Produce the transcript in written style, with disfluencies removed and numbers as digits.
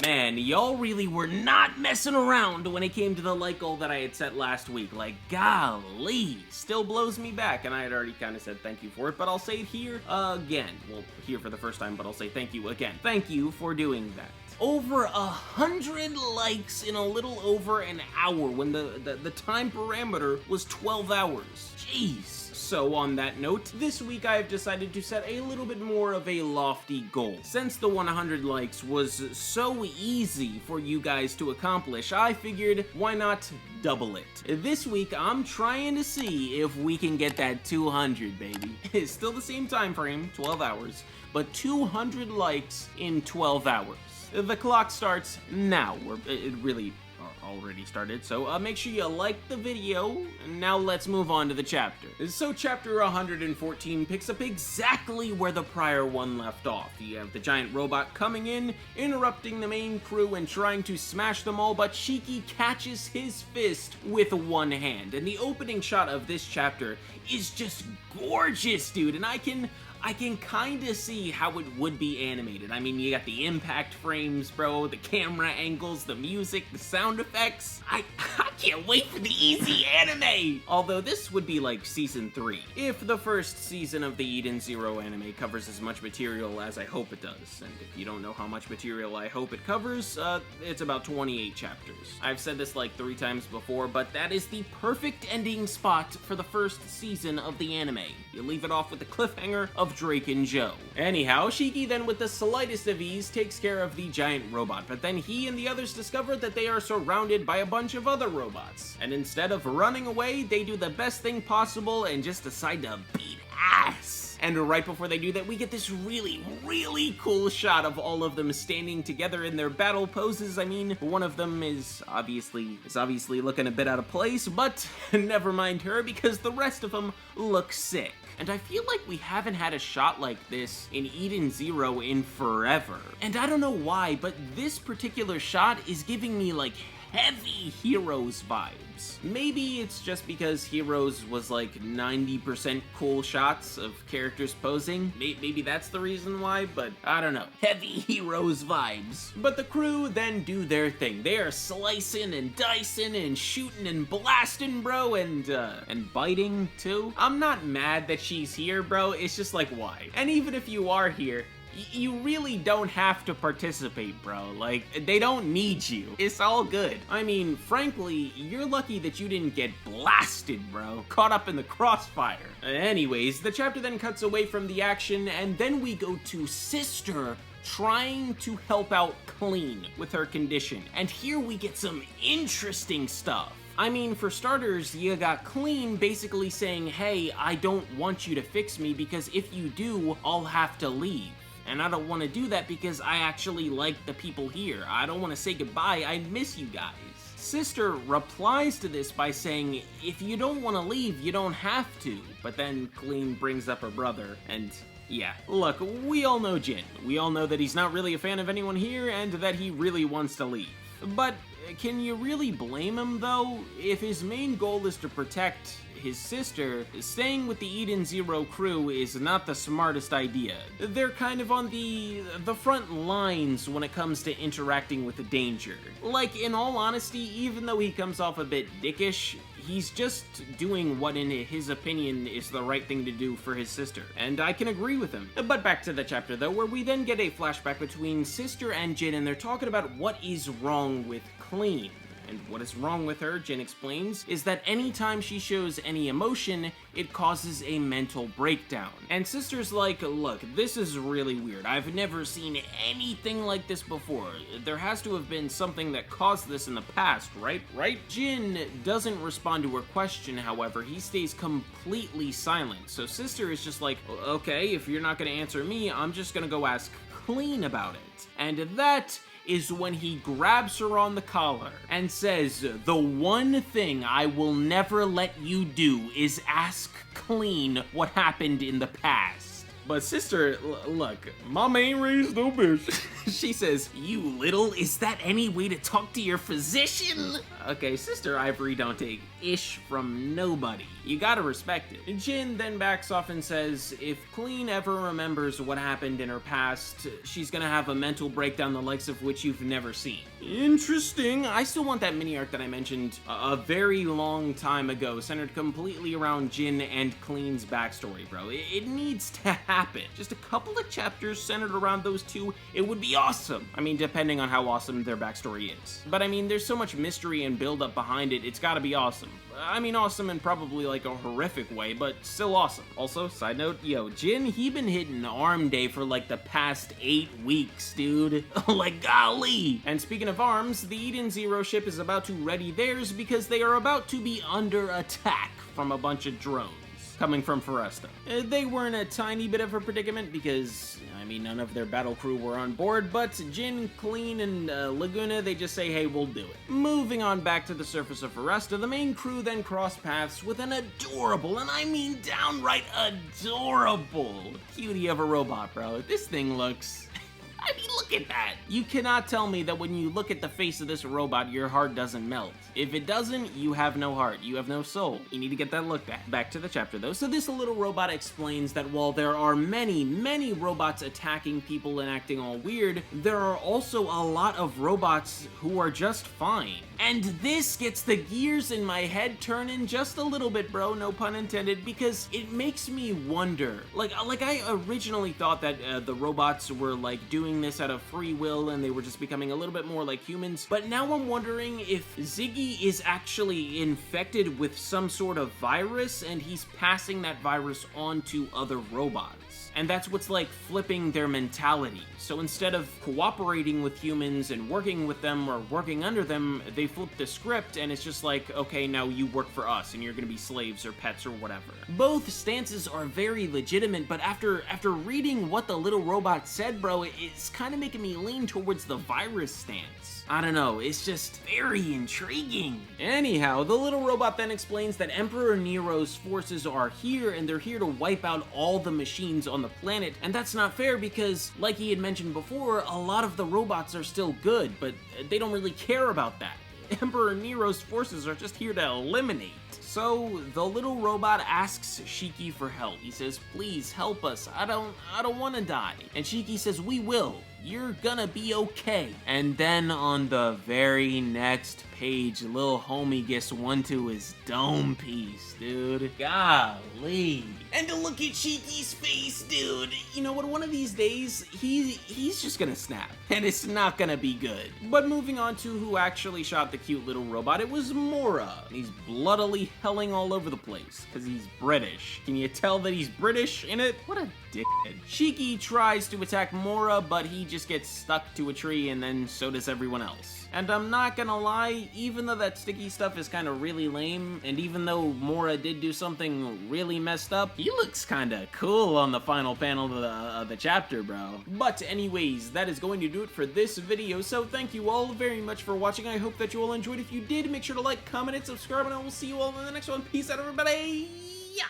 Man, y'all really were not messing around when it came to the like goal that I had set last week. Like, golly, still blows me back, and I had already kind of said thank you for it, but I'll say it here again. Well, here for the first time, but I'll say thank you again. Thank you for doing that. Over 100 likes in a little over an hour when the time parameter was 12 hours. Jeez. So on that note, this week I have decided to set a little bit more of a lofty goal. Since the 100 likes was so easy for you guys to accomplish, I figured why not double it. This week I'm trying to see if we can get that 200, baby. It's still the same time frame, 12 hours, but 200 likes in 12 hours. The clock starts now. It really already started, so make sure you like the video. Now let's move on to the chapter. So chapter 114 picks up exactly where the prior one left off. You have the giant robot coming in, interrupting the main crew and trying to smash them all, but Shiki catches his fist with one hand. And the opening shot of this chapter is just gorgeous, dude, and I can kinda see how it would be animated. I mean, you got the impact frames, bro, the camera angles, the music, the sound effects. I can't wait for the easy anime! Although this would be like season 3, if the first season of the Eden Zero anime covers as much material as I hope it does. And if you don't know how much material I hope it covers, it's about 28 chapters. I've said this like 3 times before, but that is the perfect ending spot for the first season of the anime. You leave it off with the cliffhanger of Drake and Joe. Anyhow, Shiki then with the slightest of ease takes care of the giant robot, but then he and the others discover that they are surrounded by a bunch of other robots. And instead of running away, they do the best thing possible and just decide to beat ass. And right before they do that, we get this really, really cool shot of all of them standing together in their battle poses. I mean, one of them is obviously looking a bit out of place, but never mind her because the rest of them look sick. And I feel like we haven't had a shot like this in Eden Zero in forever. And I don't know why, but this particular shot is giving me like heavy Heroes vibes. Maybe it's just because Heroes was like 90% cool shots of characters posing. Maybe that's the reason why, but I don't know. Heavy Heroes vibes. But the crew then do their thing. They are slicing and dicing and shooting and blasting, bro, and biting too. I'm not mad that she's here, bro. It's just like, why? And even if you are here, you really don't have to participate, bro. Like, they don't need you. It's all good. I mean, frankly, you're lucky that you didn't get blasted, bro. Caught up in the crossfire. Anyways, the chapter then cuts away from the action, and then we go to Sister trying to help out Kleene with her condition. And here we get some interesting stuff. I mean, for starters, you got Kleene basically saying, hey, I don't want you to fix me because if you do, I'll have to leave. And I don't want to do that because I actually like the people here. I don't want to say goodbye, I miss you guys. Sister replies to this by saying, if you don't want to leave, you don't have to. But then Kleene brings up her brother, and yeah. Look, we all know Jinn. We all know that he's not really a fan of anyone here, and that he really wants to leave. But can you really blame him, though? If his main goal is to protect his sister, staying with the Eden Zero crew is not the smartest idea. They're kind of on the front lines when it comes to interacting with the danger. Like, in all honesty, even though he comes off a bit dickish, he's just doing what in his opinion is the right thing to do for his sister, and I can agree with him. But back to the chapter though, where we then get a flashback between Sister and Jinn, and they're talking about what is wrong with Kleene. And what is wrong with her, Jinn explains, is that anytime she shows any emotion, it causes a mental breakdown. And Sister's like, look, this is really weird. I've never seen anything like this before. There has to have been something that caused this in the past, right? Jinn doesn't respond to her question, however. He stays completely silent. So Sister is just like, okay, if you're not gonna answer me, I'm just gonna go ask Kleene about it. And that is when he grabs her on the collar and says, the one thing I will never let you do is ask Kleene what happened in the past. But Sister, look, mama ain't raised no bitch. She says, you little, is that any way to talk to your physician? Okay, Sister Ivory don't take ish from nobody. You gotta respect it. Jinn then backs off and says if Kleene ever remembers what happened in her past, she's gonna have a mental breakdown the likes of which you've never seen. Interesting. I still want that mini arc that I mentioned a very long time ago, centered completely around Jinn and Kleene's backstory, bro. It needs to happen. Just a couple of chapters centered around those two, it would be awesome. I mean, depending on how awesome their backstory is. But I mean, there's so much mystery and build up behind it, it's gotta be awesome. I mean, awesome in probably like a horrific way, but still awesome. Also, side note, yo, Jinn, he been hitting arm day for like the past 8 weeks, dude. Like, golly. And speaking of arms, the Eden Zero ship is about to ready theirs because they are about to be under attack from a bunch of drones coming from Foresta. They were in a tiny bit of a predicament because, I mean, none of their battle crew were on board, but Jinn, Kleene, and Laguna, they just say, hey, we'll do it. Moving on back to the surface of Foresta, the main crew then cross paths with an adorable, and I mean downright adorable, cutie of a robot, bro. This thing looks... I mean, look at that. You cannot tell me that when you look at the face of this robot, your heart doesn't melt. If it doesn't, you have no heart. You have no soul. You need to get that looked at. Back to the chapter, though. So this little robot explains that while there are many, many robots attacking people and acting all weird, there are also a lot of robots who are just fine. And this gets the gears in my head turning just a little bit, bro, no pun intended, because it makes me wonder. Like I originally thought that the robots were, like, doing this out of free will and they were just becoming a little bit more like humans, but now I'm wondering if Ziggy is actually infected with some sort of virus and he's passing that virus on to other robots. And that's what's like flipping their mentality. So instead of cooperating with humans and working with them or working under them, they flip the script and it's just like, okay, now you work for us and you're gonna be slaves or pets or whatever. Both stances are very legitimate, but after reading what the little robot said, bro, it's kind of making me lean towards the virus stance. I don't know, it's just very intriguing. Anyhow, the little robot then explains that Emperor Nero's forces are here and they're here to wipe out all the machines on the planet, and that's not fair because, like he had mentioned before, a lot of the robots are still good, but they don't really care about that. Emperor Nero's forces are just here to eliminate. So the little robot asks Shiki for help. He says, please help us. I don't want to die. And Shiki says, we will. You're gonna be okay. And then on the very next page, little homie gets one to his dome piece, dude. Golly. And to look at Shiki's face, dude. You know what, one of these days, he's just gonna snap. And it's not gonna be good. But moving on to who actually shot the cute little robot, it was Mora. And he's bloodily helling all over the place, because he's British. Can you tell that he's British in it? What a dickhead. Shiki tries to attack Mora, but he just gets stuck to a tree, and then so does everyone else. And I'm not gonna lie, even though that sticky stuff is kind of really lame, and even though Mora did do something really messed up, he looks kind of cool on the final panel of the chapter, bro. But anyways, that is going to do it for this video, so thank you all very much for watching. I hope that you all enjoyed. If you did, make sure to like, comment, and subscribe, and I will see you all in the next one. Peace out, everybody! Yeah.